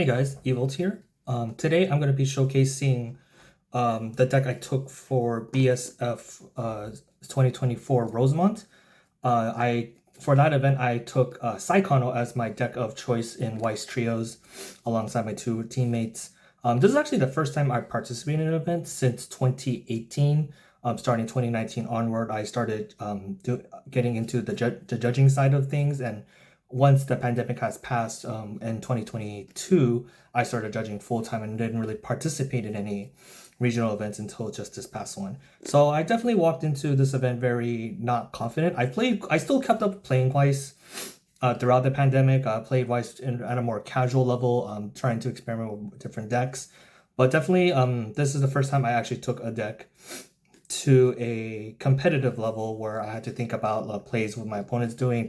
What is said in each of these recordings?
Hey guys, Evolt here. Today I'm going to be showcasing the deck I took for BSF 2024 Rosemont. For that event I took Saekano as my deck of choice in Weiss trios alongside my two teammates. This is actually the first time I participated in an event since 2018. Starting 2019 onward, I started getting into the judging side of things, and once the pandemic has passed in 2022, I started judging full-time and didn't really participate in any regional events until just this past one. So I definitely walked into this event very not confident. I still kept up playing Weiss throughout the pandemic. I played Weiss at a more casual level, trying to experiment with different decks. But definitely, this is the first time I actually took a deck to a competitive level where I had to think about plays what my opponent's doing,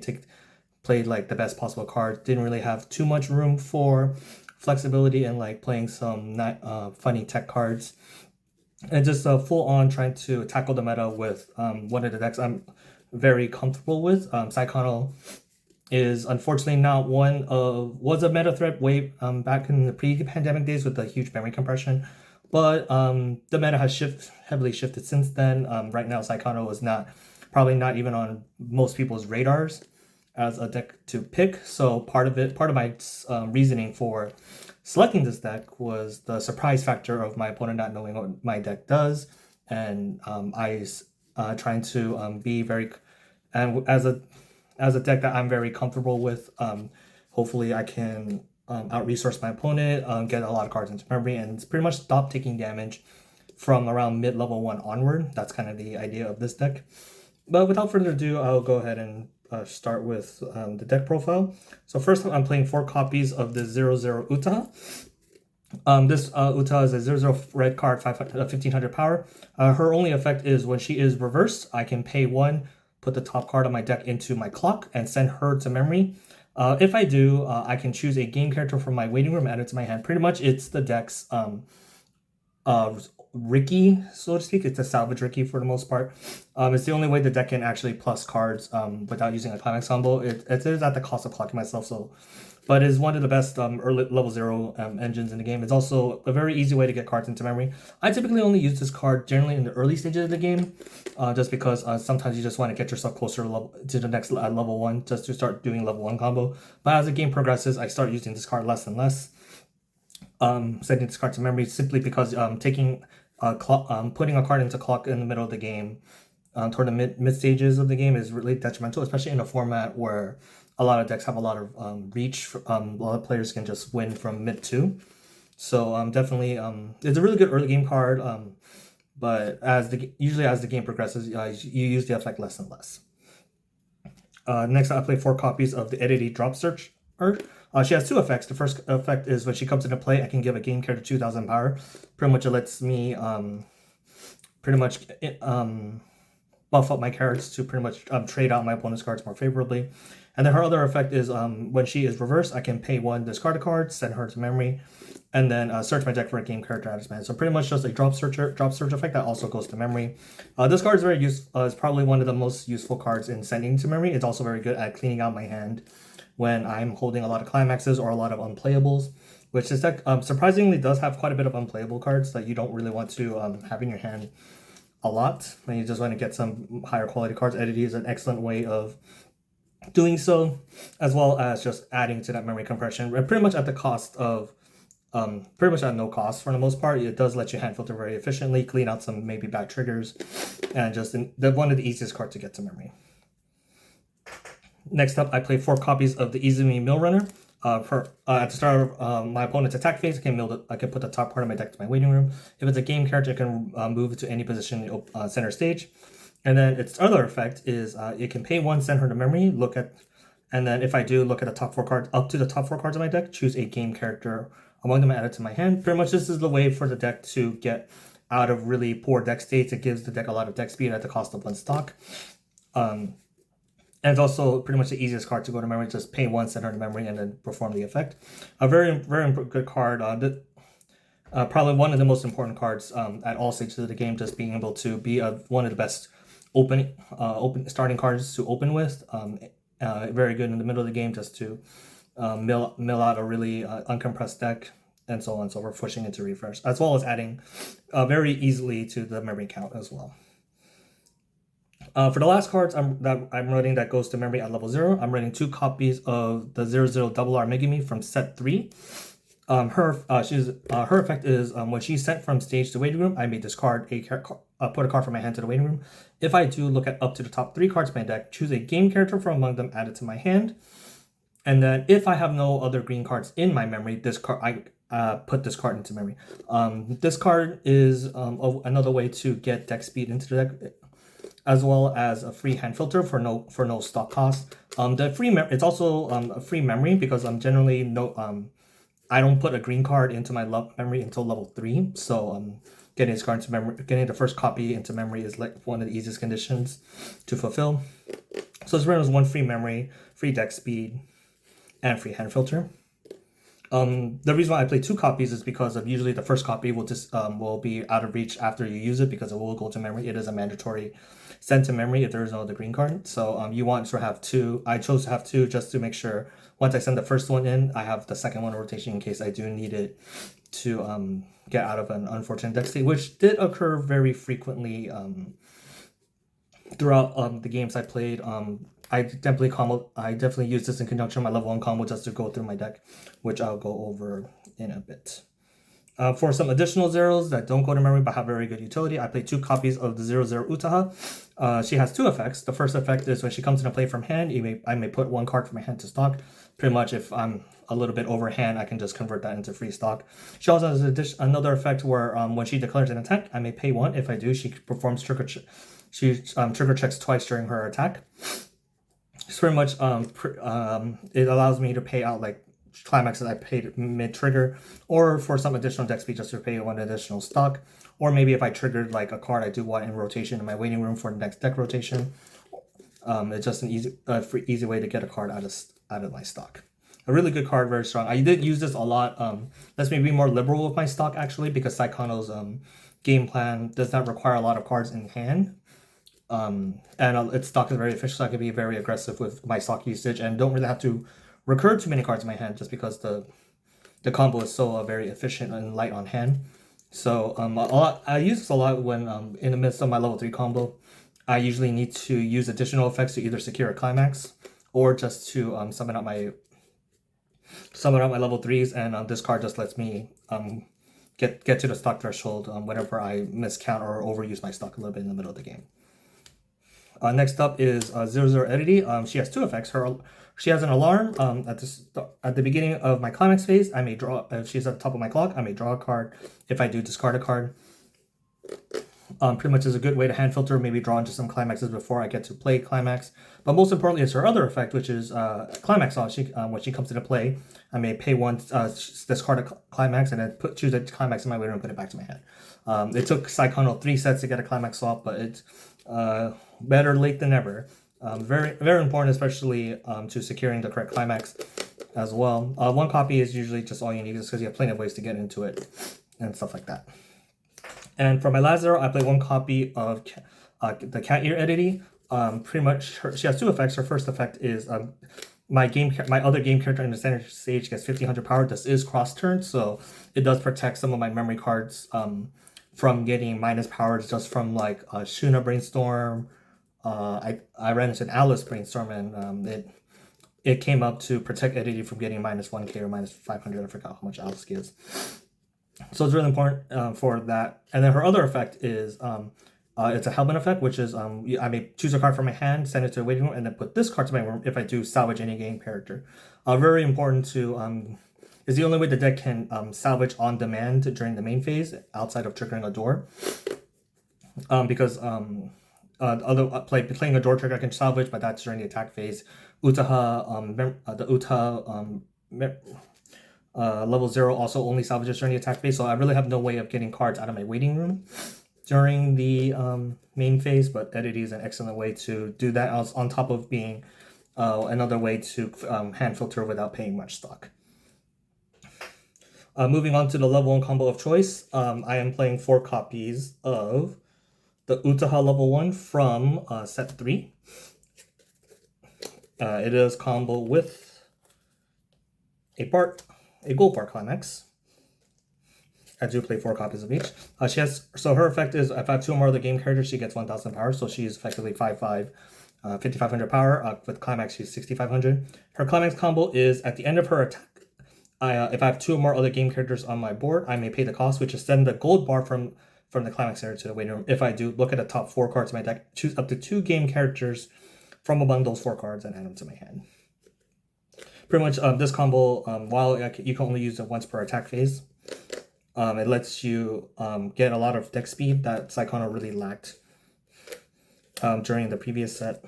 played like the best possible cards. Didn't really have too much room for flexibility and like playing some not funny tech cards, and just full on trying to tackle the meta with one of the decks I'm very comfortable with. Saekano is unfortunately not was a meta threat way back in the pre-pandemic days with the huge memory compression, but the meta has heavily shifted since then. Right now Saekano is probably not even on most people's radars as a deck to pick. So part of my reasoning for selecting this deck was the surprise factor of my opponent not knowing what my deck does, and I trying to be very, and as a deck that I'm very comfortable with. Hopefully I can out-resource my opponent, get a lot of cards into memory, and pretty much stop taking damage from around mid-level 1 onward. That's kind of the idea of this deck. But without further ado, I'll go ahead and start with the deck profile. So first I'm playing 4 copies of the 0/0 Uta. This Uta is a 0/0 red card, 1500 power. Her only effect is when she is reversed, I can pay 1, put the top card of my deck into my clock, and send her to memory. If I do, I can choose a game character from my waiting room, add it to my hand. Pretty much it's the deck's Ricky, so to speak. It's a salvage Ricky for the most part. It's the only way the deck can actually plus cards without using a climax combo. It is at the cost of clocking myself, but it's one of the best early level 0 engines in the game. It's also a very easy way to get cards into memory. I typically only use this card generally in the early stages of the game, just because sometimes you just want to get yourself closer to the next level 1, just to start doing level 1 combo. But as the game progresses, I start using this card less and less. Setting this card to memory simply because putting a card into clock in the middle of the game, toward the mid stages of the game, is really detrimental, especially in a format where a lot of decks have a lot of reach. A lot of players can just win from mid 2. So definitely, it's a really good early game card. But usually as the game progresses, you use the effect less and less. Next, I play 4 copies of the Edity Drop Search. She has 2 effects. The first effect is when she comes into play, I can give a game character 2000 power. Pretty much it lets me buff up my cards to pretty much trade out my opponent's cards more favorably. And then her other effect is when she is reversed, I can pay 1, discard a card, send her to memory, and then search my deck for a game character out of his hand. So pretty much just a drop search effect that also goes to memory. This card is very useful. It's probably one of the most useful cards in sending to memory. It's also very good at cleaning out my hand when I'm holding a lot of climaxes or a lot of unplayables, which this deck surprisingly does have quite a bit of unplayable cards that you don't really want to have in your hand a lot. When you just want to get some higher quality cards, Edity is an excellent way of doing so, as well as just adding to that memory compression, pretty much at the cost of, pretty much at no cost for the most part. It does let you hand filter very efficiently, clean out some maybe bad triggers, and just one of the easiest cards to get to memory. Next up, I play 4 copies of the Izumi Mill Runner. At the start of my opponent's attack phase, I can put the top part of my deck to my waiting room. If it's a game character, I can move it to any position in the center stage. And then its other effect is it can pay 1, send her to memory, and then if I do, look at the top 4 cards, up to the top 4 cards of my deck, choose a game character among them, add it to my hand. Pretty much this is the way for the deck to get out of really poor deck states. It gives the deck a lot of deck speed at the cost of 1 stock. And it's also pretty much the easiest card to go to memory. Just pay 1, send her to memory, and then perform the effect. A very, very good card. Probably one of the most important cards at all stages of the game. Just being able to be one of the best open starting cards to open with. Very good in the middle of the game, just to mill out a really uncompressed deck, and so on. So we're pushing into refresh, as well as adding very easily to the memory count as well. For the last cards that I'm running that goes to memory at level 0, I'm running 2 copies of the 00RR Megumi from set 3. Her effect is when she's sent from stage to waiting room, I may discard put a card from my hand to the waiting room. If I do, look at up to the top 3 cards of my deck, choose a game character from among them, add it to my hand. And then if I have no other green cards in my memory, this card I put this card into memory. This card is another way to get deck speed into the deck, as well as a free hand filter for no stock cost. It's also a free memory because I'm generally I don't put a green card into my memory until level 3. So getting this card into memory, getting the first copy into memory is like one of the easiest conditions to fulfill. So this round is 1 free memory, free deck speed, and free hand filter. The reason why I play 2 copies is because of usually the first copy will be out of reach after you use it because it will go to memory. It is a mandatory send to memory if there is no other green card. So you want to have 2. I chose to have 2 just to make sure once I send the first one in, I have the second one in rotation in case I do need it to get out of an unfortunate deck state, which did occur very frequently throughout the games I played. I definitely use this in conjunction with my level 1 combo just to go through my deck, which I'll go over in a bit. For some additional zeros that don't go to memory but have very good utility, I play 2 copies of the 00 Utaha. She has 2 effects. The first effect is when she comes into play from hand, I may put 1 card from my hand to stock. Pretty much if I'm a little bit overhand, I can just convert that into free stock. She also has another effect where when she declares an attack, I may pay 1. If I do, she performs trigger checks twice during her attack. It's pretty much it allows me to pay out like climaxes I paid mid-trigger, or for some additional deck speed just to pay 1 additional stock, or maybe if I triggered like a card I do want in rotation in my waiting room for the next deck rotation. It's just an easy way to get a card out of my stock. A really good card, very strong. I did use this a lot. Let's maybe be more liberal with my stock actually, because Saekano's game plan does not require a lot of cards in hand. And its stock is very efficient, so I can be very aggressive with my stock usage and don't really have to recur too many cards in my hand just because the combo is so very efficient and light on hand. So I use this a lot when in the midst of my level 3 combo. I usually need to use additional effects to either secure a climax or just to summon out my level 3s, and this card just lets me get to the stock threshold whenever I miscount or overuse my stock a little bit in the middle of the game. Next up is 00 Edity. She has 2 effects. She has an alarm at the beginning of my climax phase. I may draw, if she's at the top of my clock, I may draw a card. If I do, discard a card. Pretty much is a good way to hand filter, maybe draw into some climaxes before I get to play climax. But most importantly is her other effect, which is climax on. When she comes into play, I may pay 1, discard a climax, and then choose a climax in my waiting room and put it back to my hand. It took Saekano 3 sets to get a climax off, but it's better late than never. Very, very important, especially to securing the correct climax as well. 1 copy is usually just all you need, just because you have plenty of ways to get into it and stuff like that. And for my last 0, I play 1 copy of the Cat Ear Edity. Pretty much, she has 2 effects. Her first effect is my other game character in the center stage gets 1500 power. This is cross turn, so it does protect some of my memory cards from getting minus powers just from like Shuna Brainstorm. I ran into an Alice Brainstorm, and it came up to protect Edity from getting minus 1k or minus 500. I forgot how much Alice gives. So it's really important for that. And then her other effect is it's a Hellman effect, which is I may choose a card from my hand, send it to a waiting room, and then put this card to my room if I do salvage any game character. Very important to is the only way the deck can salvage on demand during the main phase outside of triggering a door. Because playing a door trigger I can salvage, but that's during the attack phase. Utaha, the Utaha level 0 also only salvages during the attack phase, so I really have no way of getting cards out of my waiting room during the main phase, but Edity is an excellent way to do that, on top of being another way to hand filter without paying much stock. Moving on to the level 1 combo of choice, I am playing 4 copies of the Utaha level 1 from set 3. It is combo with a Bart, a Gold Bart Climax. I do play 4 copies of each. She has, so her effect is if I have 2 or more of the game characters, she gets 1,000 power. So she's effectively 5/5, 5,500 power. With Climax, she's 6,500. Her Climax combo is at the end of her attack. If I have 2 or more other game characters on my board, I may pay the cost, which is send the gold bar from the Climax area to the waiting room. If I do, look at the top 4 cards of my deck, choose up to 2 game characters from among those 4 cards and add them to my hand. Pretty much this combo, while you can only use it once per attack phase, it lets you get a lot of deck speed that Saekano really lacked during the previous set,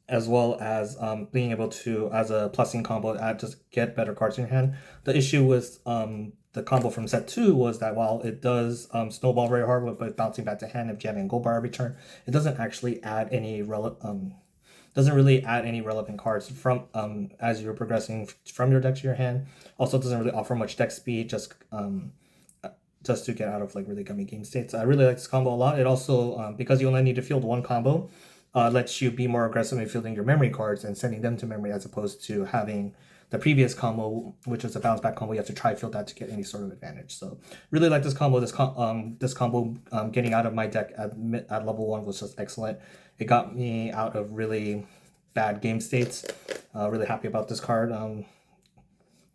as well as being able to, as a plussing combo, just get better cards in your hand. The issue with the combo from set 2 was that while it does snowball very hard with bouncing back to hand if you have a gold bar every turn, it doesn't actually add any really add any relevant cards from as you're progressing from your deck to your hand. Also doesn't really offer much deck speed, just to get out of like really gummy game states. I really like this combo a lot. It also, because you only need to field 1 combo, lets you be more aggressive in fielding your memory cards and sending them to memory, as opposed to having the previous combo, which is a bounce back combo. You have to try field that to get any sort of advantage. So really like this combo. This combo getting out of my deck at level 1 was just excellent. It got me out of really bad game states. Really happy about this card.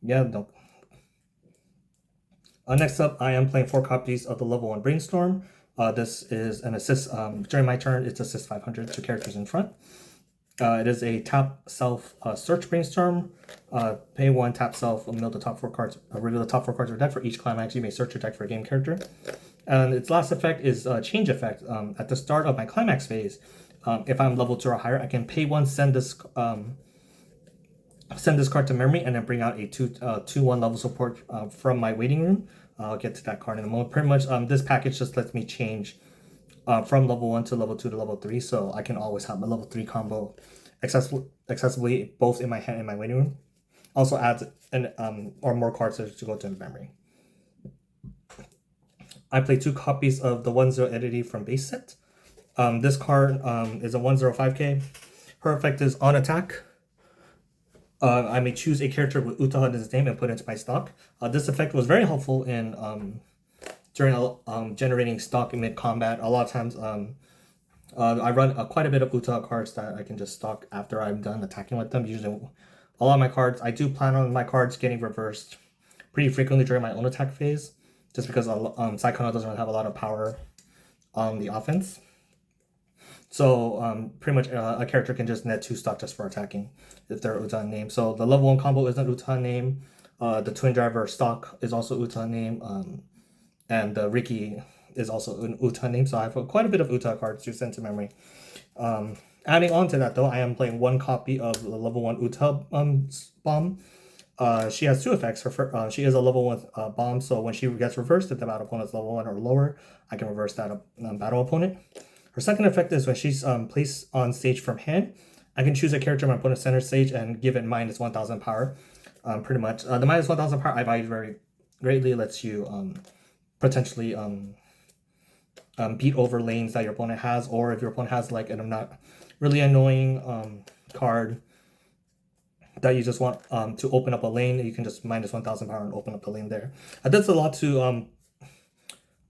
Yeah, no. Next up, I am playing 4 copies of the level 1 Brainstorm. This is an assist. During my turn, it's assist 500 to characters in front. It is a tap self search Brainstorm. Pay 1, tap self, mill the top 4 cards, reveal the top 4 cards of your deck. For each climax, you may search your deck for a game character. And its last effect is a change effect. At the start of my climax phase, if I'm level 2 or higher, I can pay 1, send this card to memory, and then bring out a 2/1 level support from my waiting room. I'll get to that card in a moment. Pretty much, this package just lets me change from level 1 to level 2 to level 3, so I can always have my level 3 combo accessibly both in my hand and in my waiting room. Also adds or more cards to go to memory. I play 2 copies of the 1/0 entity from base set. This card is a 1/05K. Her effect is on attack. I may choose a character with Utaha in his name and put it into my stock. This effect was very helpful in during generating stock in mid-combat. A lot of times I run quite a bit of Utaha cards that I can just stock after I'm done attacking with them. Usually a lot of my cards, I do plan on my cards getting reversed pretty frequently during my own attack phase, just because Saekano doesn't really have a lot of power on the offense. So pretty much a character can just net 2 stock just for attacking if they're Utaha name. So the level 1 combo is an Utaha name. The Twin Driver stock is also Utaha name. And the Riki is also an Utaha name. So I have quite a bit of Utaha cards to send to memory. Adding on to that though, I am playing 1 copy of the level 1 Utaha bomb. She has 2 effects. She is a level 1 bomb, so when she gets reversed, if the battle opponent is level 1 or lower, I can reverse that battle opponent. Her second effect is when she's placed on stage from hand, I can choose a character in my opponent's center stage and give it minus 1,000 power. Pretty much. The minus 1,000 power I value very greatly. It lets you potentially beat over lanes that your opponent has, or if your opponent has like an not really annoying card that you just want to open up a lane, you can just minus 1,000 power and open up the lane there. I did a lot to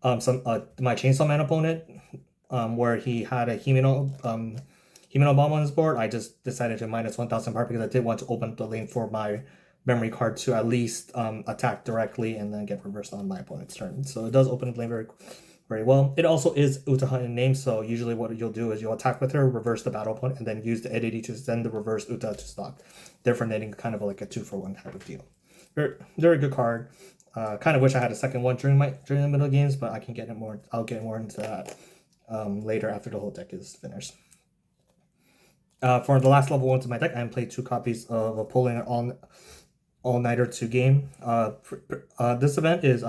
my Chainsaw Man opponent, where he had a Himeno bomb on his board. I just decided to minus 1,000 power because I did want to open up the lane for my memory card to at least attack directly and then get reversed on my opponent's turn. So it does open the lane very, very well. It also is Utaha in name, so usually what you'll do is you'll attack with her, reverse the battle opponent, and then use the entity to send the reverse Utaha to stock. Therefore netting kind of like a 2-for-1 type of deal. Very, very good card. Kind of wish I had a second one during the middle games, but I can get it more. I'll get more into that later after the whole deck is finished. For the last level 1 to my deck, I played 2 copies of a Pulling All-Nighter to game. This event is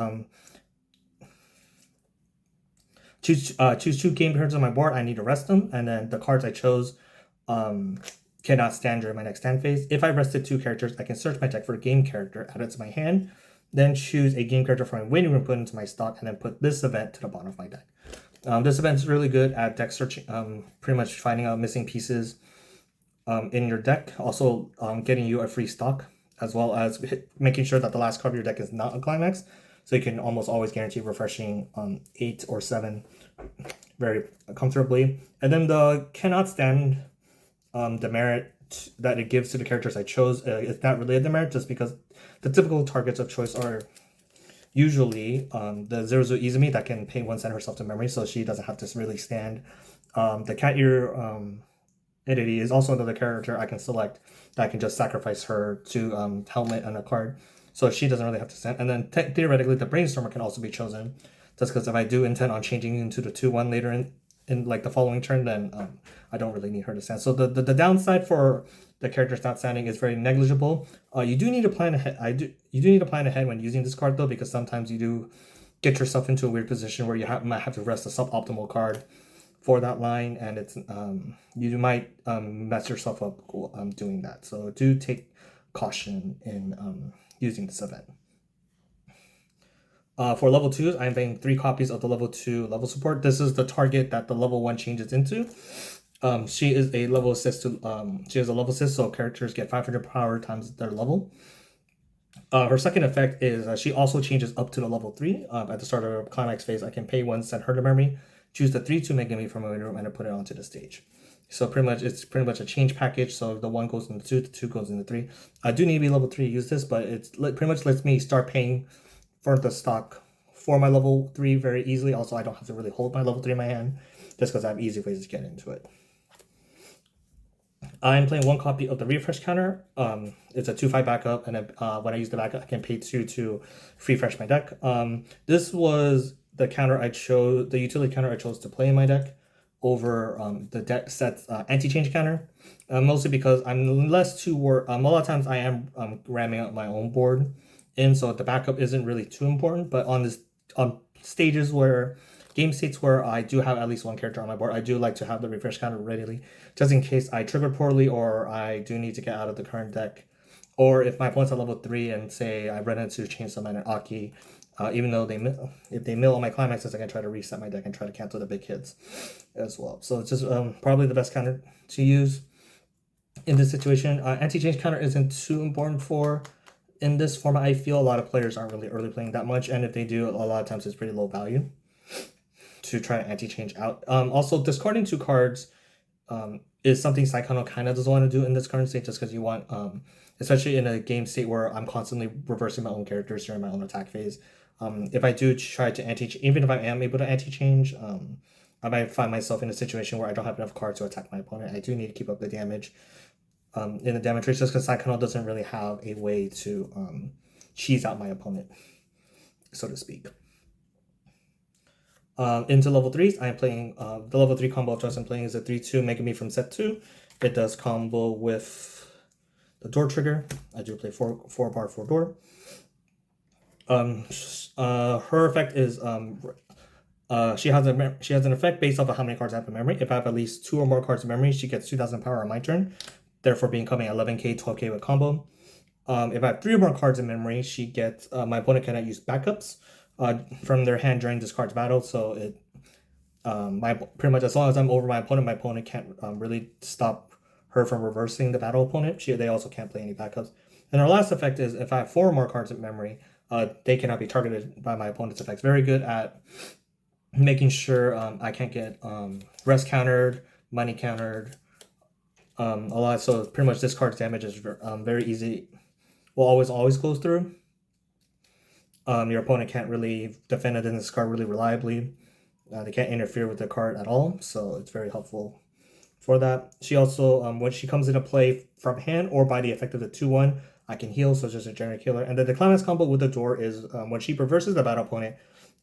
choose 2 game cards on my board. I need to rest them, and then the cards I chose cannot stand during my next stand phase. If I rested 2 characters, I can search my deck for a game character, add it to my hand, then choose a game character from my waiting room, put it into my stock, and then put this event to the bottom of my deck. This event is really good at deck searching, pretty much finding out missing pieces in your deck, also getting you a free stock as well as making sure that the last card of your deck is not a climax, so you can almost always guarantee refreshing 8 or 7 very comfortably. And then the cannot stand demerit that it gives to the characters I chose. It's not really a demerit, just because the typical targets of choice are usually the Zeruzu Izumi that can pay 1 cent herself to memory, so she doesn't have to really stand. The cat ear entity is also another character I can select that I can just sacrifice her to helmet and a card, so she doesn't really have to stand. And then theoretically, the Brainstormer can also be chosen, just because if I do intend on changing into the 2/1 later in like the following turn, then I don't really need her to stand. So the downside for the characters not standing is very negligible. You do need to plan ahead. You do need to plan ahead when using this card though, because sometimes you do get yourself into a weird position where you might have to rest a suboptimal card for that line, and it's you might mess yourself up doing that. So do take caution in using this event. For level 2s, I'm playing 3 copies of the level 2 level support. This is the target that the level 1 changes into. She is a level assist so characters get 500 power times their level. Her second effect is she also changes up to the level 3. At the start of her climax phase, I can pay 1, send her to memory, choose the 3/2 Megami from my room, and I put it onto the stage. So it's pretty much a change package. So the 1 goes into 2, the 2 goes into 3. I do need to be level 3 to use this, but it pretty much lets me start paying for the stock for my level 3 very easily. Also, I don't have to really hold my level 3 in my hand, just because I have easy ways to get into it. I'm playing 1 copy of the refresh counter. It's a 2/5 backup, and then when I use the backup, I can pay 2 to refresh my deck. This was the counter I chose, the utility counter I chose to play in my deck over the deck set's anti-change counter, mostly because I'm less too worried. A lot of times I am ramming up my own board, and so the backup isn't really too important. But on this stages where game states where I do have at least 1 character on my board, I do like to have the refresh counter readily, just in case I triggered poorly or I do need to get out of the current deck. Or if my opponent's at level 3 and say I run into Chainsaw Man and Aki, even though if they mill on my climaxes, I can try to reset my deck and try to cancel the big hits as well. So it's just probably the best counter to use in this situation. Anti-change counter isn't too important in this format. I feel a lot of players aren't really early playing that much, and if they do, a lot of times it's pretty low value to try to anti-change out. Also, discarding 2 cards is something Saekano kind of doesn't want to do in this current state, just because you want, especially in a game state where I'm constantly reversing my own characters during my own attack phase. If I do try to even if I am able to anti-change, I might find myself in a situation where I don't have enough cards to attack my opponent. I do need to keep up the damage in the damage race, just because Saekano doesn't really have a way to cheese out my opponent, so to speak. Into level 3s, I'm playing the level 3 combo of choice I'm playing is a 3/2 Megami from set 2. It does combo with the door trigger. I do play 4 bar 4 door. Her effect is she has an effect based off of how many cards I have in memory. If I have at least 2 or more cards in memory, she gets 2,000 power on my turn, therefore becoming 11k, 12k with combo. If I have 3 or more cards in memory, she gets my opponent cannot use backups from their hand during this card's battle. So it pretty much as long as I'm over my opponent can't really stop her from reversing the battle opponent. They also can't play any backups. And her last effect is if I have 4 or more cards in memory, they cannot be targeted by my opponent's effects. Very good at making sure I can't get rest countered, money countered, a lot. So pretty much this card's damage is very easy. Will always goes through. Your opponent can't really defend against this card really reliably. They can't interfere with the card at all, so it's very helpful for that. She also, when she comes into play from hand or by the effect of the 2/1, I can heal, so it's just a generic healer. And then the climax combo with the door is when she reverses the battle opponent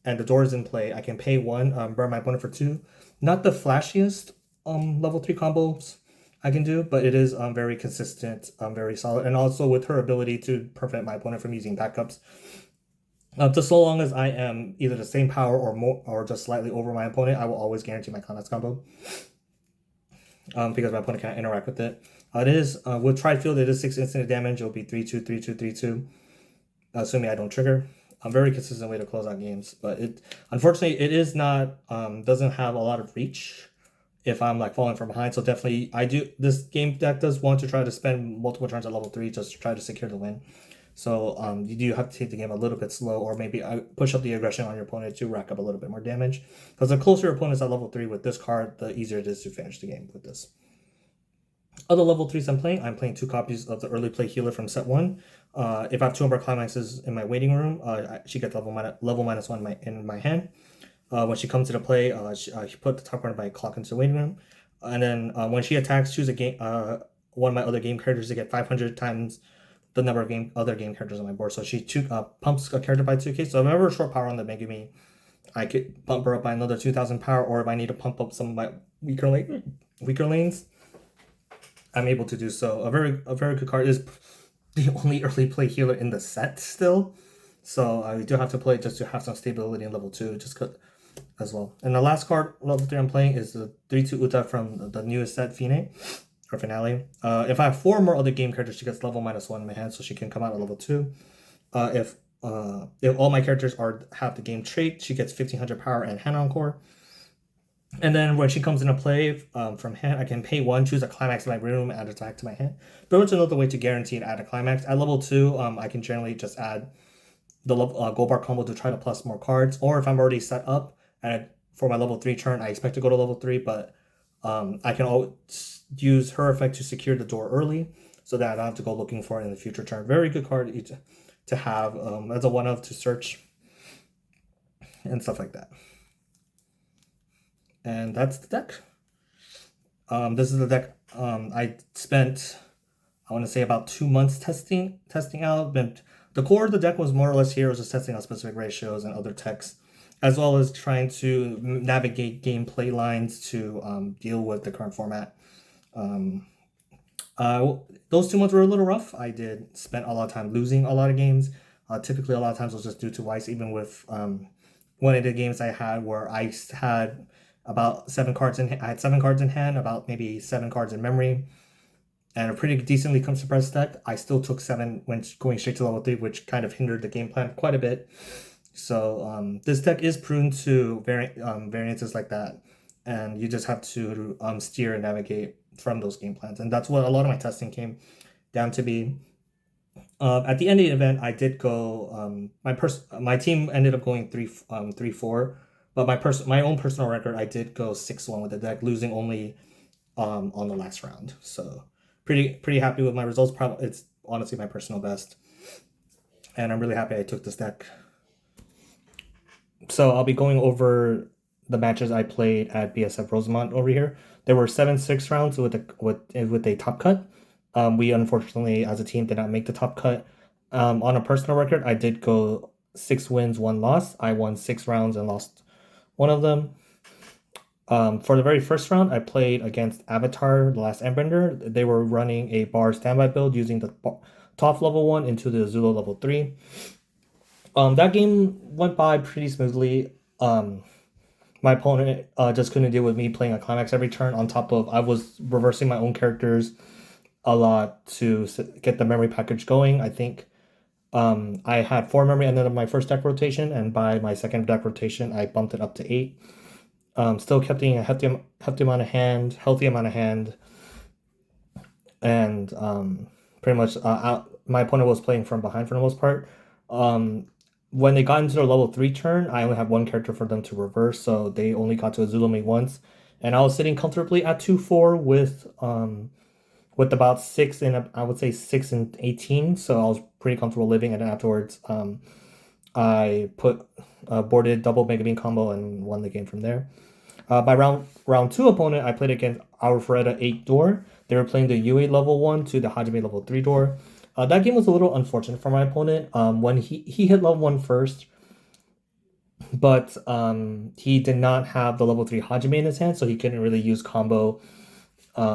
and the door is in play, I can pay 1, burn my opponent for 2. Not the flashiest level 3 combos I can do, but it is very consistent, very solid. And also with her ability to prevent my opponent from using backups. Just so long as I am either the same power or more, or just slightly over my opponent, I will always guarantee my climax combo. Because my opponent can't interact with it. It is with Tried Field, it is 6 instant damage. It'll be 3/2, 3/2, 3/2. Assuming I don't trigger. A very consistent way to close out games, but unfortunately it is not doesn't have a lot of reach if I'm like falling from behind. So definitely this game deck does want to try to spend multiple turns at level 3 just to try to secure the win. So you do have to take the game a little bit slow, or maybe push up the aggression on your opponent to rack up a little bit more damage. Because the closer your opponent is at level 3 with this card, the easier it is to finish the game with this. Other level 3s I'm playing 2 copies of the early play healer from set 1. If I have 2 Umber Climaxes in my waiting room, she gets level -1 in my hand. When she comes into play, she put the top card of my clock into the waiting room. And then when she attacks, choose one of my other game characters to get 500 times the number of other game characters on my board. So she pumps a character by 2k. So if I have a short power on the Megumi, I could bump her up by another 2,000 power, or if I need to pump up some of my weaker lanes, I'm able to do so. A very good card. Is the only early play healer in the set still. So I do have to play just to have some stability in level 2, just as well. And the last card, level 3 I'm playing is the 3-2 Uta from the newest set, Finale. If I have 4 more other game characters, she gets level -1 in my hand, so she can come out at level 2. If all my characters have the game trait, she gets 1500 power and hand encore. And then when she comes into play from hand, I can pay 1, choose a climax in my room, add attack to my hand. But it's another way to guarantee and add a climax. At level 2, I can generally just add the gold bar combo to try to plus more cards. Or if I'm already set up and for my level 3 turn, I expect to go to level 3, but I can always use her effect to secure the door early so that I don't have to go looking for it in the future turn. Very good card to have as a one-of to search and stuff like that. And that's the deck. This is the deck I spent, I want to say, about 2 months testing out. But the core of the deck was more or less here. It was just testing out specific ratios and other techs, as well as trying to navigate gameplay lines to deal with the current format. Those 2 months were a little rough. I did spend a lot of time losing a lot of games. Typically, a lot of times it was just due to Weiss, even with one of the games I had where I had about 7 cards in hand. I had 7 cards in hand, about maybe 7 cards in memory, and a pretty decently suppressed deck. I still took 7 when going straight to level 3, which kind of hindered the game plan quite a bit. So this deck is prone to variances like that, and you just have to steer and navigate from those game plans. And that's what a lot of my testing came down to be. At the end of the event, I did go. My team ended up going 3-4. But my own personal record, I did go 6-1 with the deck, losing only on the last round. So pretty happy with my results. Probably it's honestly my personal best, and I'm really happy I took this deck. So I'll be going over the matches I played at BSF Rosemont over here. There were 7-6 rounds with a top cut. We unfortunately, as a team, did not make the top cut. On a personal record, I did go 6 wins, 1 loss. I won 6 rounds and lost 1 of them. For the very first round, I played against Avatar, the Last Airbender. They were running a bar standby build using the Toph level 1 into the Azula level 3. That game went by pretty smoothly. My opponent just couldn't deal with me playing a climax every turn, on top of I was reversing my own characters a lot to get the memory package going. I think I had 4 memory at the end of my first deck rotation, and by my second deck rotation, I bumped it up to 8. Still kept a healthy amount of hand, and pretty much my opponent was playing from behind for the most part. When they got into their level 3 turn, I only had 1 character for them to reverse, so they only got to Azula me once, and I was sitting comfortably at 2-4 with about 6 and I would say 6 and 18, so I was pretty comfortable living. And then afterwards, I boarded double Mega Bean combo and won the game from there. My round 2 opponent, I played against our Feretta 8 door. They were playing the Yui level 1 to the Hajime level 3 door. That game was a little unfortunate for my opponent. When he hit level 1 first, but he did not have the level 3 Hajime in his hand, so he couldn't really use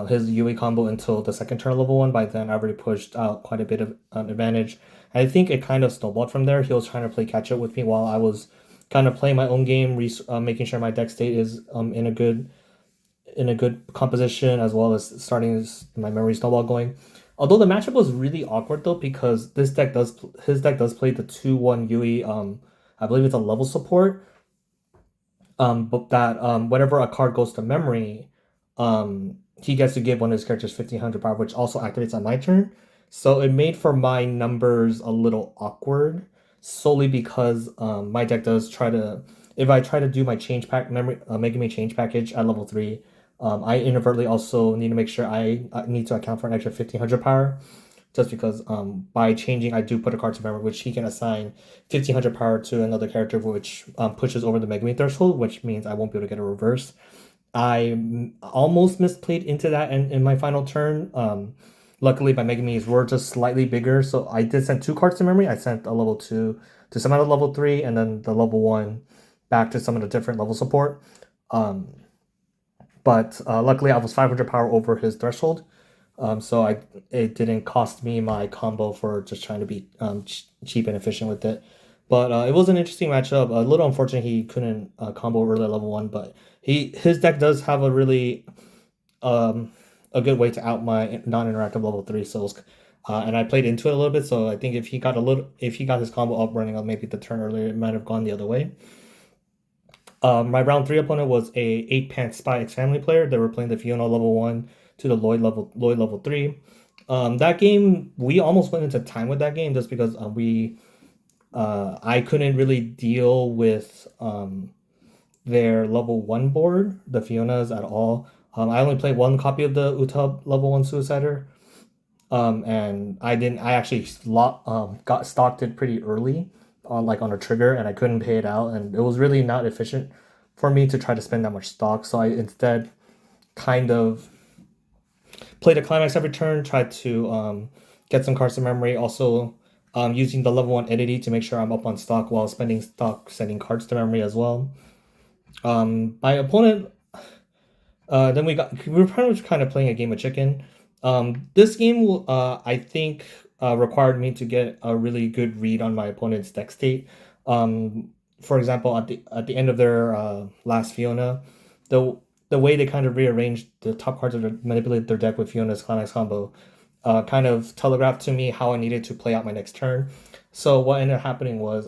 his Yui combo until the second turn level 1. By then, I already pushed out quite a bit of advantage. I think it kind of snowballed from there. He was trying to play catch up with me while I was kind of playing my own game, making sure my deck state is in a good composition, as well as starting my memory snowball going. Although the matchup was really awkward though, because his deck does play the 2-1 Yui. I believe it's a level support. But that whenever a card goes to memory, he gets to give one of his characters 1500 power, which also activates on my turn. So it made for my numbers a little awkward, solely because my deck does try to, if I try to do my change pack memory, making me change package at level 3, I inadvertently also need to make sure I need to account for an extra 1500 power, just because by changing I do put a card to memory, which he can assign 1500 power to another character, which pushes over the Megami threshold, which means I won't be able to get a reverse. I almost misplayed into that in my final turn. Luckily, my Megamis were just slightly bigger, so I did send 2 cards to memory. I sent a level 2 to some out of level 3, and then the level 1 back to some of the different level support. But luckily, I was 500 power over his threshold, so it didn't cost me my combo for just trying to be cheap and efficient with it. But it was an interesting matchup. A little unfortunate he couldn't combo early at level 1, but his deck does have a really a good way to out my non-interactive level 3 souls. And I played into it a little bit, so I think if he got his combo up running on maybe the turn earlier, it might have gone the other way. My round 3 opponent was a 8-Pants Spy X Family player. They were playing the Fiona level 1 to the Lloyd level 3. That game, we almost went into time with that game just because I couldn't really deal with their level 1 board, the Fionas, at all. I only played 1 copy of the Utah level 1 Suicider. And I actually got stocked it pretty early on a trigger, and I couldn't pay it out, and it was really not efficient for me to try to spend that much stock. So I instead kind of played a climax every turn, tried to get some cards to memory, also using the level 1 entity to make sure I'm up on stock while spending stock sending cards to memory as well. My opponent, then we were pretty much kind of playing a game of chicken. This game, I think, required me to get a really good read on my opponent's deck state. For example, at the end of their last Fiona, the way they kind of rearranged the top cards of manipulated their deck with Fiona's Climax combo, kind of telegraphed to me how I needed to play out my next turn. So what ended up happening was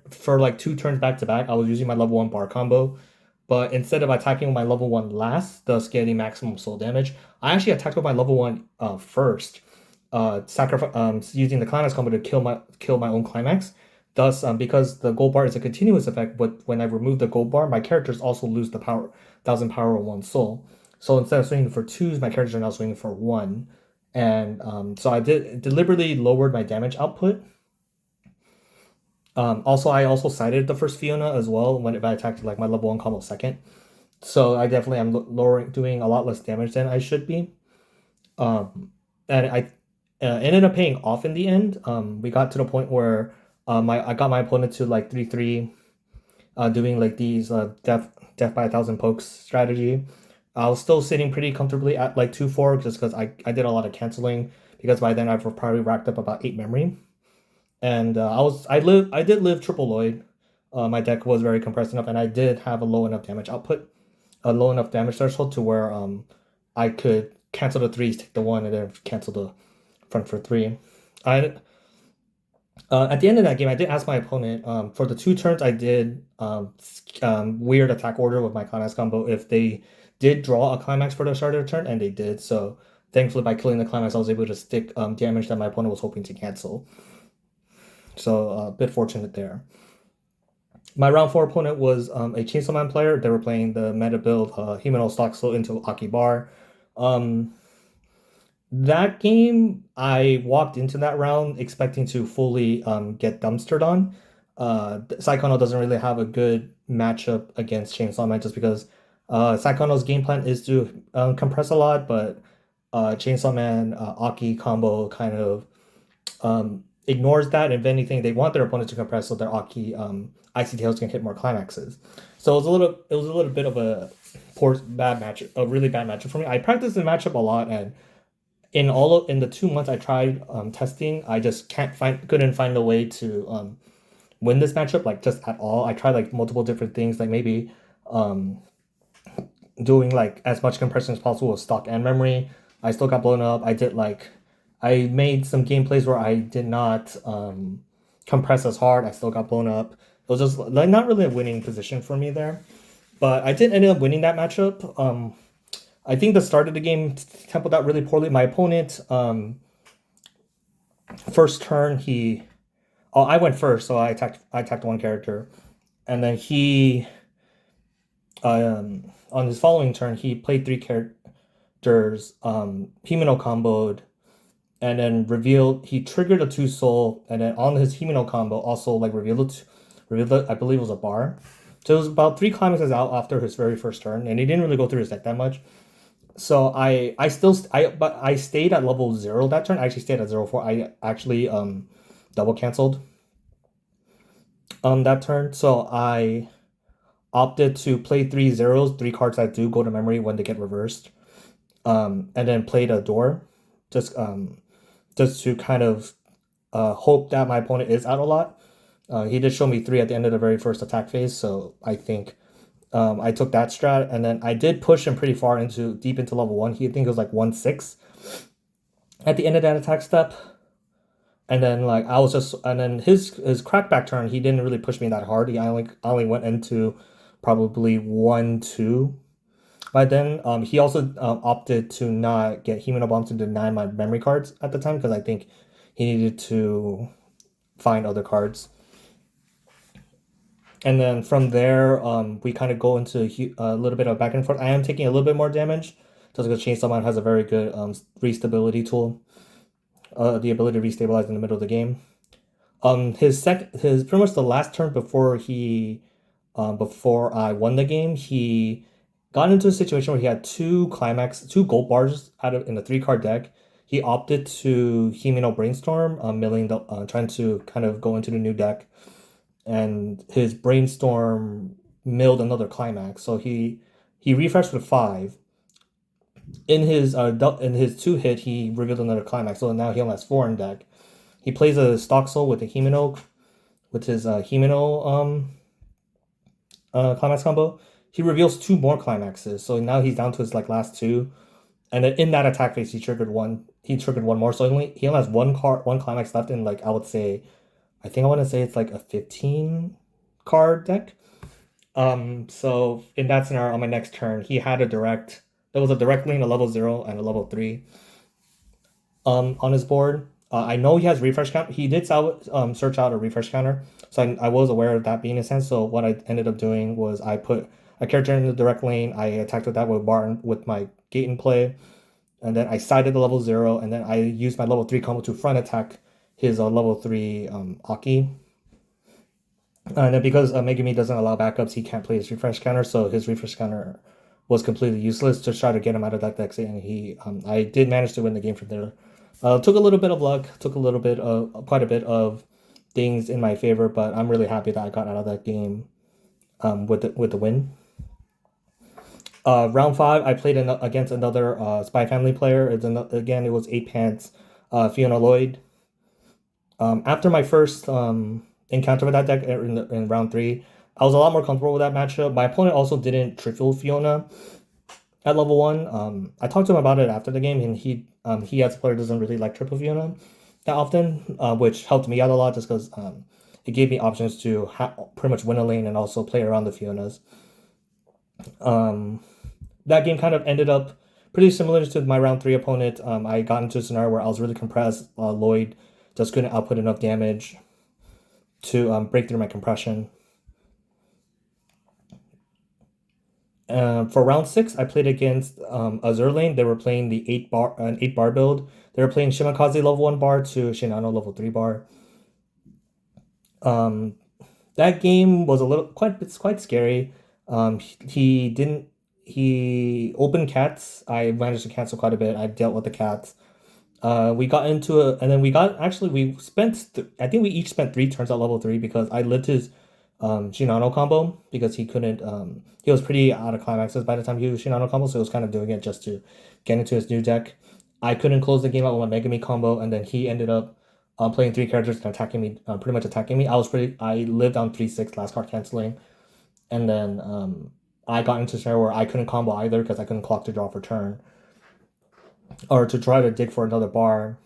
for like 2 turns back to back, I was using my level 1 bar combo. But instead of attacking with my level 1 last, thus getting maximum soul damage, I actually attacked with my level 1 first, using the climax combo to kill my own climax. Thus, because the gold bar is a continuous effect, but when I remove the gold bar, my characters also lose the 1000 power or 1 soul. So instead of swinging for 2s, my characters are now swinging for 1. And so I deliberately lowered my damage output. Also, I also cited the first Fiona as well if I attacked like my level 1 combo second. So I definitely am doing a lot less damage than I should be. And I ended up paying off in the end. We got to the point where I got my opponent to like 3-3, doing like these death by 1,000 pokes strategy. I was still sitting pretty comfortably at like 2-4 just because I did a lot of canceling, because by then I've probably racked up about 8 memory. And I did live triple Lloyd. My deck was very compressed enough, and I did have a low enough damage output, a low enough damage threshold to where I could cancel the 3s, take the 1, and then cancel the front for 3. At the end of that game, I did ask my opponent for the 2 turns. I did weird attack order with my climax combo if they did draw a climax for the start of the turn, and they did. So thankfully, by killing the climax, I was able to stick damage that my opponent was hoping to cancel. So a bit fortunate there. My round 4 opponent was a Chainsaw Man player. They were playing the meta build Himeno Stock Slow into Akibar. That game, I walked into that round expecting to fully get dumpstered on. Saekano doesn't really have a good matchup against Chainsaw Man just because Saekano's game plan is to compress a lot, but Chainsaw Man Aki combo kind of ignores that. If anything, they want their opponent to compress so their Aki Icy Tails can hit more climaxes. So it was a little bit of a bad matchup, a really bad matchup for me. I practiced the matchup a lot, and in the 2 months I tried testing, I just couldn't find a way to win this matchup, like just at all. I tried like multiple different things, like maybe doing like as much compression as possible with stock and memory. I still got blown up. I made some gameplays where I did not compress as hard. I still got blown up. It was just like not really a winning position for me there. But I did end up winning that matchup. I think the start of the game tempoed out really poorly. My opponent, first turn he, oh, I went first, so I attacked one character, and then he, on his following turn he played three characters, Himeno comboed, and then revealed he triggered a two soul, and then on his Himeno combo also like revealed I believe it was a bar. So it was about three climaxes out after his very first turn, and he didn't really go through his deck that much. So I stayed at level 0 that turn. I actually stayed at 0-4. I actually double canceled that turn. So I opted to play 3 zeros, 3 cards that do go to memory when they get reversed. And then played a door. Just to kind of hope that my opponent is out a lot. He did show me 3 at the end of the very first attack phase, so I think I took that strat, and then I did push him pretty far deep into level 1. He I think it was like 1-6 at the end of that attack step. And then like and then his crackback turn, he didn't really push me that hard. I only went into probably 1-2. By then, he also opted to not get Himeno Bomb to deny my memory cards at the time because I think he needed to find other cards. And then from there, we kind of go into a little bit of back and forth. I am taking a little bit more damage just because Chainsaw Man has a very good restability tool, the ability to restabilize in the middle of the game. His pretty much the last turn before before I won the game, he got into a situation where he had two gold bars in the 3-card deck. He opted to Himeno Brainstorm, trying to kind of go into the new deck, and his Brainstorm milled another climax. So he refreshed with 5. In his 2-hit, he revealed another climax. So now he only has 4 in deck. He plays a Stock Soul with his Himeno climax combo. He reveals 2 more climaxes, so now he's down to his like last 2. And then in that attack phase, he triggered one more. So he only has one climax left in like I want to say it's like a 15-card deck. So in that scenario, on my next turn, he had there was a direct lane, a level 0 and a level 3 on his board. I know he has refresh count. He did search out a refresh counter, so I was aware of that being his hand. So what I ended up doing was I put a character in the direct lane. I attacked with that with my gate in play, and then I sided the level 0, and then I used my level 3 combo to front attack his level 3 Aki. And then because Megumi doesn't allow backups, he can't play his refresh counter, so his refresh counter was completely useless to try to get him out of that deck. And I did manage to win the game from there. Took a little bit of luck, quite a bit of things in my favor, but I'm really happy that I got out of that game with the win. Round 5, I played against another Spy Family player. It was 8 Pants, Fiona Lloyd. After my first encounter with that deck in round 3, I was a lot more comfortable with that matchup. My opponent also didn't triple Fiona at level 1. I talked to him about it after the game, and he as a player doesn't really like triple Fiona that often, which helped me out a lot just because it gave me options to pretty much win a lane and also play around the Fionas. That game kind of ended up pretty similar to my round 3 opponent. I got into a scenario where I was really compressed. Lloyd just couldn't output enough damage to break through my compression. For round 6, I played against Azure Lane. They were playing the 8 bar build. They were playing Shimakaze level 1 bar to Shinano level 3 bar. That game was it's quite scary. He opened cats. I managed to cancel quite a bit. I dealt with the cats. We got into it, and then I think we each spent 3 turns at level 3 because I lived his Shinano combo because he couldn't, he was pretty out of climaxes by the time he used Shinano combo, so he was kind of doing it just to get into his new deck. I couldn't close the game out with my Megami combo, and then he ended up playing 3 characters and pretty much attacking me. I lived on 3-6 last card canceling, and then I got into a scenario where I couldn't combo either because I couldn't clock to draw for turn, or to try to dig for another bar.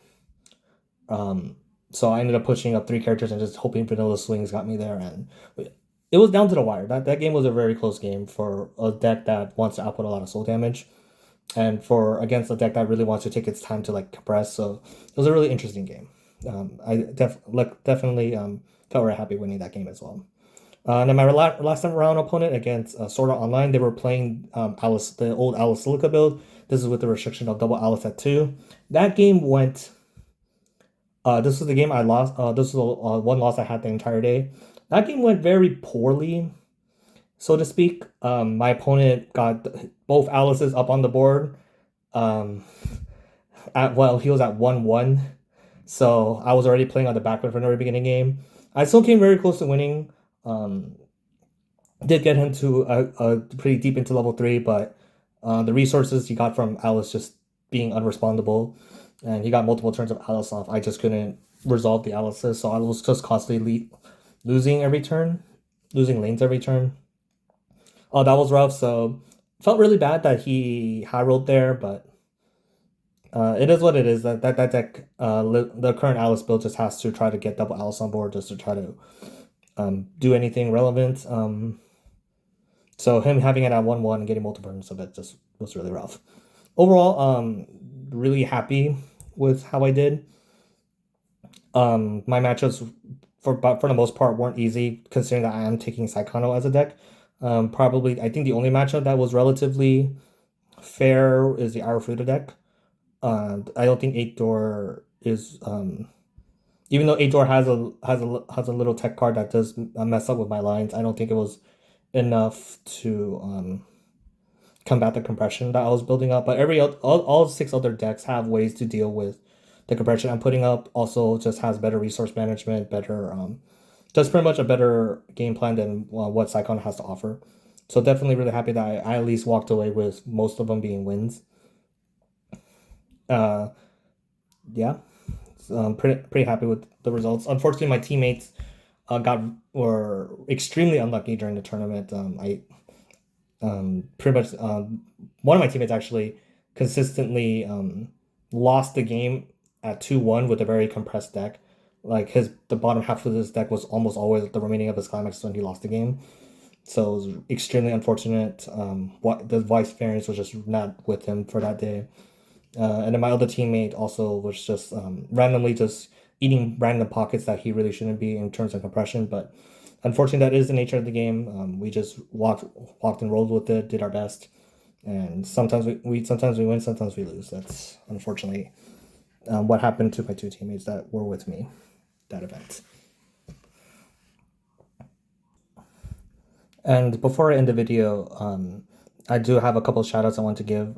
So I ended up pushing up 3 characters and just hoping Vanilla Swings got me there, and it was down to the wire. That game was a very close game for a deck that wants to output a lot of soul damage. and for against a deck that really wants to take its time to like compress. So it was a really interesting game. I definitely felt very happy winning that game as well. And then my last round opponent against Sword Art Online, they were playing Alice, the old Alice Silica build. This is with the restriction of double Alice at 2. That game went. This was the game I lost. This was one loss I had the entire day. That game went very poorly, so to speak. My opponent got both Alices up on the board. He was at 1-1, so I was already playing on the back foot from the very beginning game. I still came very close to winning. Did get him to a pretty deep into level 3, but the resources he got from Alice just being unrespondable, and he got multiple turns of Alice off. I just couldn't resolve the Alices, so I was just constantly losing every turn, losing lanes every turn. Oh, that was rough. So felt really bad that he high rolled there, but it is what it is. That deck, the current Alice build just has to try to get double Alice on board just to try to do anything relevant. So him having it at 1-1 and getting multiple turns of it just was really rough. Overall, really happy with how I did. My matchups for the most part weren't easy, considering that I am taking Saekano as a deck. Probably, I think the only matchup that was relatively fair is the Arafuda deck. I don't think 8 Door is even though 8 Door has a little tech card that does mess up with my lines. I don't think it was enough to combat the compression that I was building up. But all 6 other decks have ways to deal with the compression I'm putting up. Also, just has better resource management, better just pretty much a better game plan than what Saekano has to offer. So definitely really happy that I at least walked away with most of them being wins. Yeah, so I'm pretty happy with the results. Unfortunately, my teammates were extremely unlucky during the tournament. I pretty much one of my teammates actually consistently lost the game at 2-1 with a very compressed deck. Like the bottom half of this deck was almost always the remaining of his climax when he lost the game. So it was extremely unfortunate. What the Weiss variance was just not with him for that day. And then my other teammate also was just randomly just eating random pockets that he really shouldn't be in terms of compression. But unfortunately, that is the nature of the game. We just walked and rolled with it, did our best, and sometimes we sometimes we win, sometimes we lose. That's unfortunately what happened to my 2 teammates that were with me that event. And before I end the video, I do have a couple of shout outs I want to give.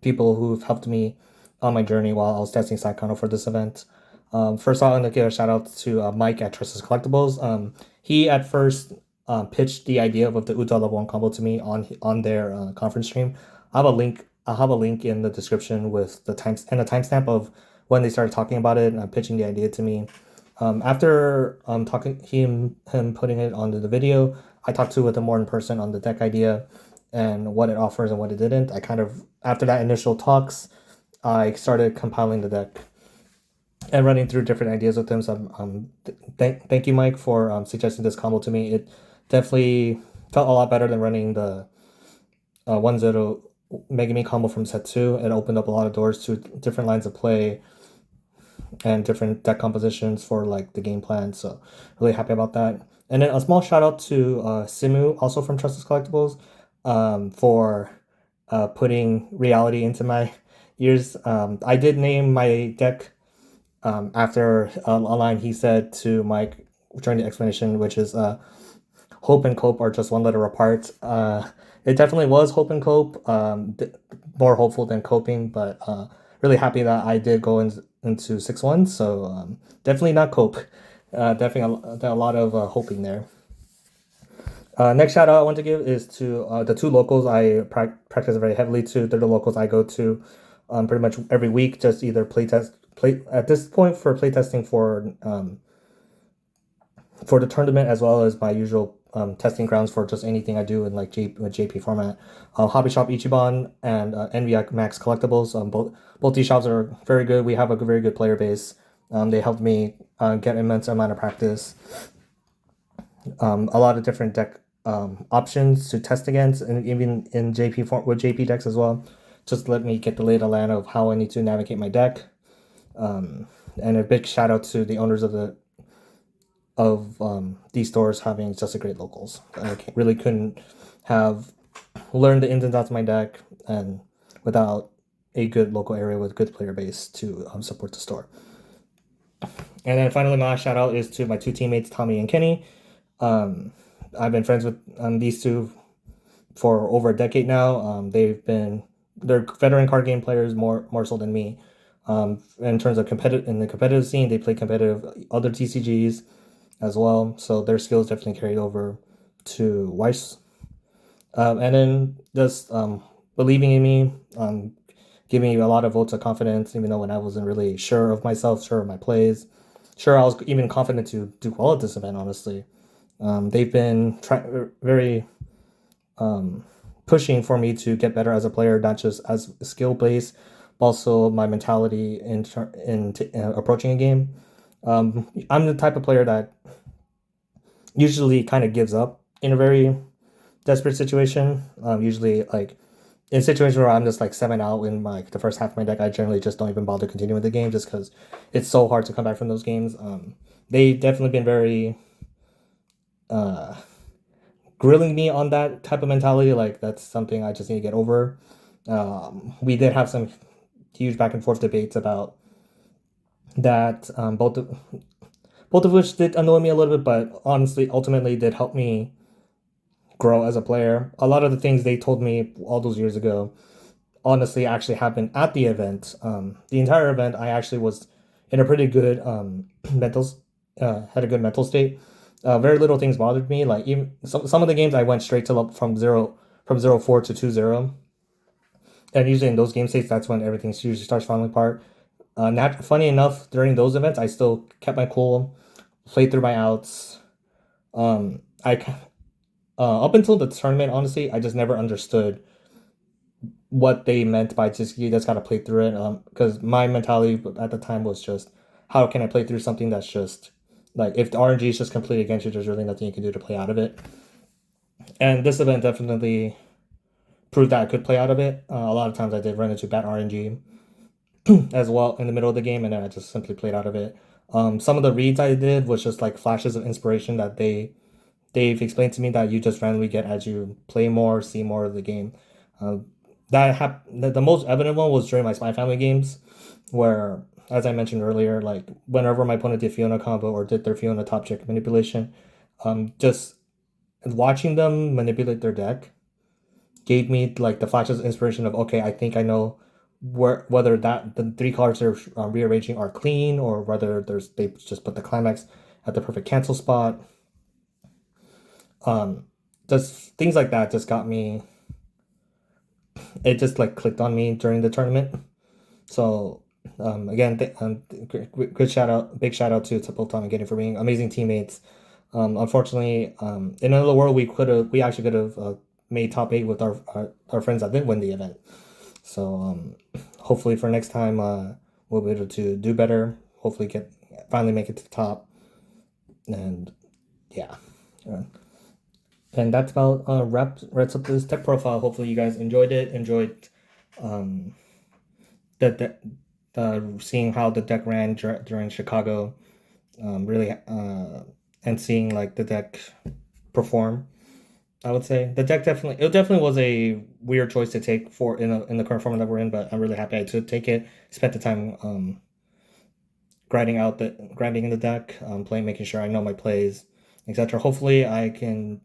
People who've helped me on my journey while I was testing Saekano for this event. First, I want to give a shout out to Mike at Tressa's Collectibles. He at first pitched the idea of the Uta level 1 combo to me on their conference stream. I'll have a link in the description with the timestamp of when they started talking about it and pitching the idea to me. After him putting it onto the video, I talked with him more in person on the deck idea and what it offers and what it didn't. I kind of, after that initial talks, I started compiling the deck and running through different ideas with him. So thank you, Mike, for suggesting this combo to me. It definitely felt a lot better than running the 1-0 Megami combo from set 2. It opened up a lot of doors to different lines of play and different deck compositions for like the game plan. So really happy about that. And then a small shout out to Simu, also from Tressa's Collectibles, for putting reality into my ears. I did name my deck after a line he said to Mike during the explanation, which is hope and cope are just one letter apart. It definitely was hope and cope, more hopeful than coping, but really happy that I did go into 6-1, so definitely not cope. Definitely a lot of hoping there. Next shout out I want to give is to the 2 locals I practice very heavily to. They're the locals I go to pretty much every week, just either play at this point for playtesting for the tournament, as well as my usual testing grounds for just anything I do in like JP format. Hobby Shop Ichiban and NVIMAX Collectibles. Both these shops are very good. We have a very good player base. They helped me get immense amount of practice. A lot of different deck options to test against, and even in JP with JP decks as well. just let me get the lay of the land of how I need to navigate my deck. And a big shout out to the owners of these stores having just a great locals. I really couldn't have learned the ins and outs of my deck and without a good local area with good player base to support the store. And then finally, my last shout out is to my two teammates, Tommy and Kenny. I've been friends with these two for over a decade now. They're veteran card game players more so than me. In terms of the competitive scene, they play competitive other TCGs as well. So their skills definitely carried over to Weiss. And then just believing in me, giving me a lot of votes of confidence, even though when I wasn't really sure of myself, sure of my plays, sure I was even confident to do well at this event, honestly. They've been very pushing for me to get better as a player, not just as skill based, but also my mentality in approaching a game. I'm the type of player that usually kind of gives up in a very desperate situation. Usually, like in situations where I'm just like 7-out in the first half of my deck, I generally just don't even bother continuing with the game just because it's so hard to come back from those games. They've definitely been very grilling me on that type of mentality. Like that's something I just need to get over. We did have some huge back and forth debates about that. Both of which did annoy me a little bit, but honestly, ultimately did help me grow as a player. A lot of the things they told me all those years ago, honestly, actually happened at the event. The entire event, I actually was in a pretty good had a good mental state. Very little things bothered me. Like even some of the games, I went straight to from 0-4 to 2-0. And usually in those game states, that's when everything usually starts falling apart. Funny enough, during those events, I still kept my cool, played through my outs. I up until the tournament, honestly, I just never understood what they meant by just you just gotta play through it. Because my mentality at the time was just, how can I play through something that's just like if the RNG is just completely against you, there's really nothing you can do to play out of it. And this event definitely proved that I could play out of it. A lot of times I did run into bad RNG as well in the middle of the game, and then I just simply played out of it. Some of the reads I did was just like flashes of inspiration that they've explained to me that you just randomly get as you play more, see more of the game. The most evident one was during my Spy Family games, where, as I mentioned earlier, like whenever my opponent did Fiona combo or did their Fiona top check manipulation, just watching them manipulate their deck gave me like the flashes of inspiration of, okay, I think I know whether that the three cards they're rearranging are clean or whether they just put the climax at the perfect cancel spot. Just things like that just got me. It just like clicked on me during the tournament. So again, good shout out, big shout out to both Tom and Gideon for being amazing teammates. Unfortunately, in another world, we actually could have made top 8 with our friends that did win the event. So hopefully for next time, we'll be able to do better. Hopefully finally make it to the top. And yeah. And that's about wraps up this tech profile. Hopefully you guys enjoyed it. Enjoyed seeing how the deck ran during Chicago. Really and seeing like the deck perform. I would say the deck definitely was a weird choice to take for in the current format that we're in, but I'm really happy I took take it. Spent the time grinding in the deck, making sure I know my plays, etc. Hopefully I can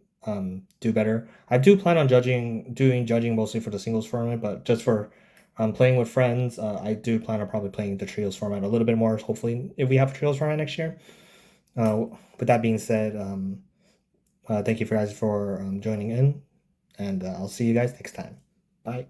do better. I do plan on doing judging mostly for the singles format, but just for playing with friends, I do plan on probably playing the trios format a little bit more. Hopefully, if we have a trios format next year. With that being said, thank you guys for joining in, and I'll see you guys next time. Bye.